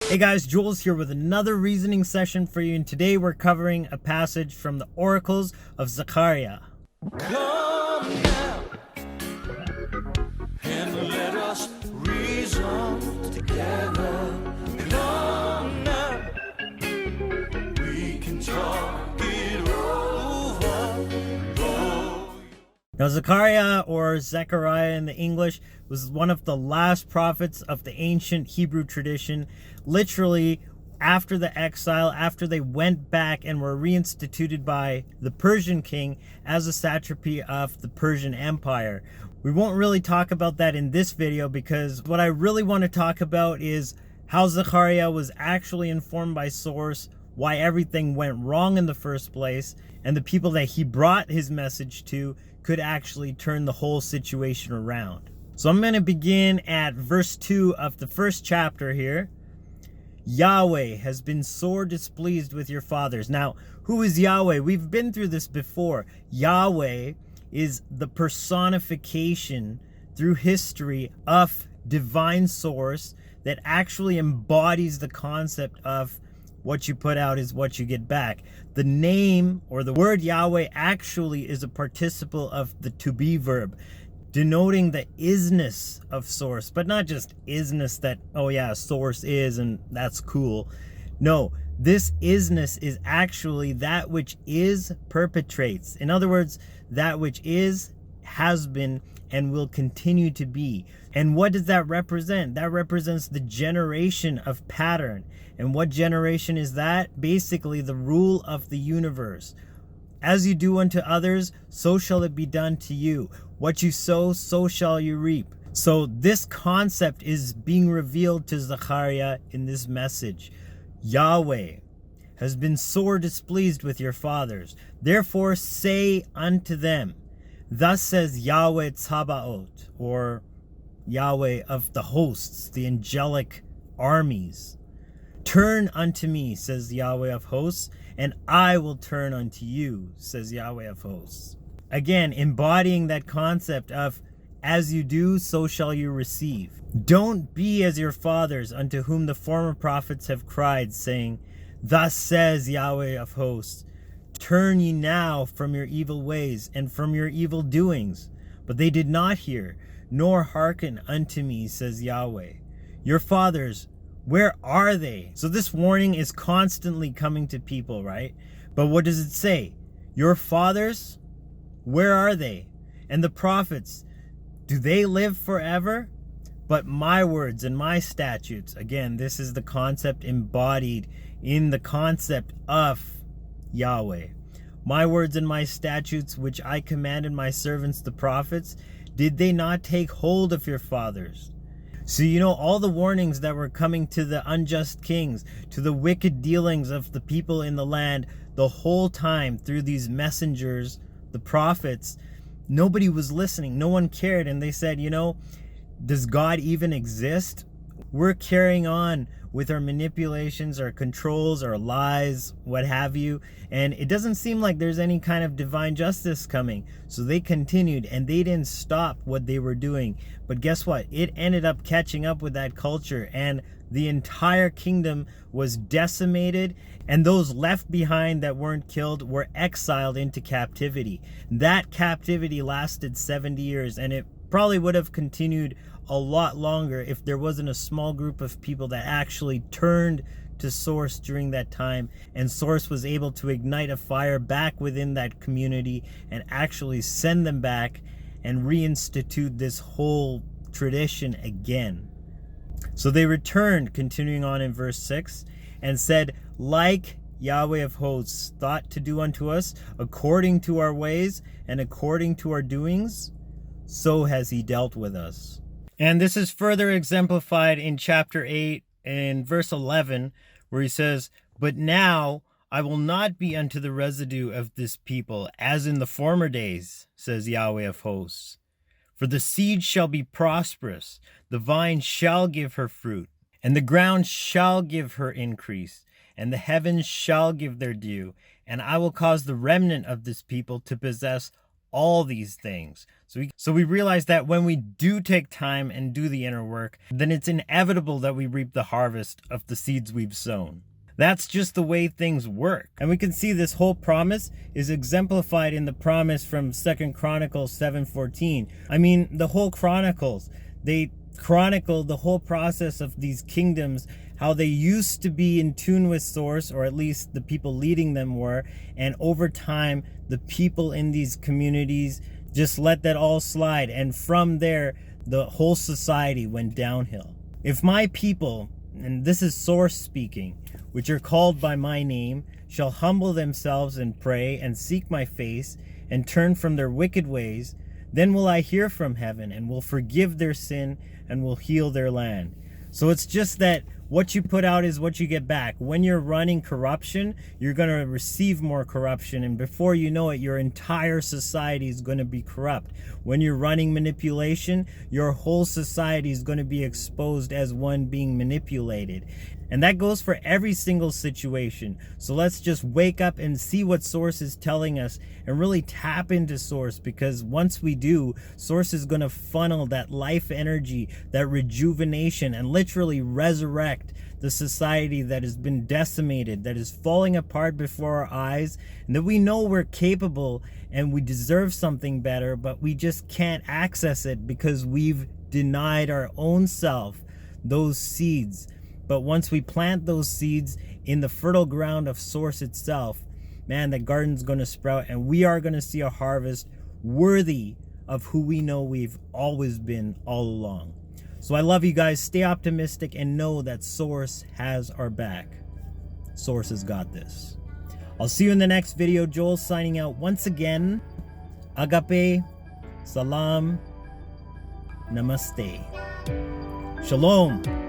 Hey guys, Jules here with another reasoning session for you, and today we're covering a passage from the Oracles of Zekaryah. Come now and let us reason together. Come now, we can talk it over. Now, Zekaryah, or Zechariah in the English, was one of the last prophets of the ancient Hebrew tradition. Literally, after the exile, after they went back and were reinstituted by the Persian king as a satrapy of the Persian Empire. We won't really talk about that in this video, because what I really want to talk about is how Zechariah was actually informed by source, why everything went wrong in the first place, and the people that he brought his message to could actually turn the whole situation around. So I'm going to begin at verse 2 of the first chapter here. Yahweh has been sore displeased with your fathers. Now, who is Yahweh? We've been through this before. Yahweh is the personification through history of divine source that actually embodies the concept of what you put out is what you get back. The name or the word Yahweh actually is a participle of the to be verb, denoting the isness of source, but not just isness that, oh yeah, source is and that's cool. No, this isness is actually that which is perpetrates. In other words, that which is, has been, and will continue to be. And what does that represent? That represents the generation of pattern. And what generation is that? Basically, the rule of the universe. As you do unto others, so shall it be done to you. What you sow, so shall you reap. So this concept is being revealed to Zechariah in this message. Yahweh has been sore displeased with your fathers. Therefore say unto them, thus says Yahweh Tsabaoth, or Yahweh of the hosts, the angelic armies. Turn unto me, says Yahweh of hosts, and I will turn unto you, says Yahweh of hosts. Again, embodying that concept of as you do, so shall you receive. Don't be as your fathers, unto whom the former prophets have cried, saying, thus says Yahweh of hosts, turn ye now from your evil ways and from your evil doings. But they did not hear, nor hearken unto me, says Yahweh. Your fathers, where are they? So this warning is constantly coming to people, right? But what does it say? Your fathers, where are they? And the prophets, do they live forever? But my words and my statutes, again, this is the concept embodied in the concept of Yahweh. My words and my statutes, which I commanded my servants the prophets, did they not take hold of your fathers? So you know, all the warnings that were coming to the unjust kings, to the wicked dealings of the people in the land, the whole time through these messengers, the prophets, nobody was listening. No one cared. And they said, you know, does God even exist? We're carrying on with our manipulations, our controls, our lies, what have you. And it doesn't seem like there's any kind of divine justice coming. So they continued, and they didn't stop what they were doing. But guess what? It ended up catching up with that culture, and the entire kingdom was decimated, and those left behind that weren't killed were exiled into captivity. That captivity lasted 70 years, and it probably would have continued a lot longer if there wasn't a small group of people that actually turned to source during that time, and source was able to ignite a fire back within that community and actually send them back and reinstitute this whole tradition again. So they returned, continuing on in verse 6, and said, like Yahweh of hosts thought to do unto us, according to our ways and according to our doings, so has he dealt with us. And this is further exemplified in chapter 8 in verse 11, where he says, but now I will not be unto the residue of this people as in the former days, says Yahweh of hosts. For the seed shall be prosperous, the vine shall give her fruit, and the ground shall give her increase, and the heavens shall give their dew, and I will cause the remnant of this people to possess all these things. So we realize that when we do take time and do the inner work, then it's inevitable that we reap the harvest of the seeds we've sown. That's just the way things work. And we can see this whole promise is exemplified in the promise from 2 Chronicles 7:14. I mean, the whole Chronicles, they chronicle the whole process of these kingdoms, how they used to be in tune with source, or at least the people leading them were, and over time the people in these communities just let that all slide, and from there the whole society went downhill. If my people, and this is source speaking, which are called by my name, shall humble themselves and pray and seek my face and turn from their wicked ways, then will I hear from heaven and will forgive their sin and will heal their land. So it's just that what you put out is what you get back. When you're running corruption, you're going to receive more corruption. And before you know it, your entire society is going to be corrupt. When you're running manipulation, your whole society is going to be exposed as one being manipulated. And that goes for every single situation. So let's just wake up and see what Source is telling us and really tap into Source, because once we do, Source is going to funnel that life energy, that rejuvenation, and literally resurrect the society that has been decimated, that is falling apart before our eyes, and that we know we're capable and we deserve something better, but we just can't access it because we've denied our own self those seeds. But once we plant those seeds in the fertile ground of Source itself, man, the garden's going to sprout, and we are going to see a harvest worthy of who we know we've always been all along. So I love you guys. Stay optimistic and know that Source has our back. Source has got this. I'll see you in the next video. Joel signing out once again. Agape, Salaam, Namaste. Shalom.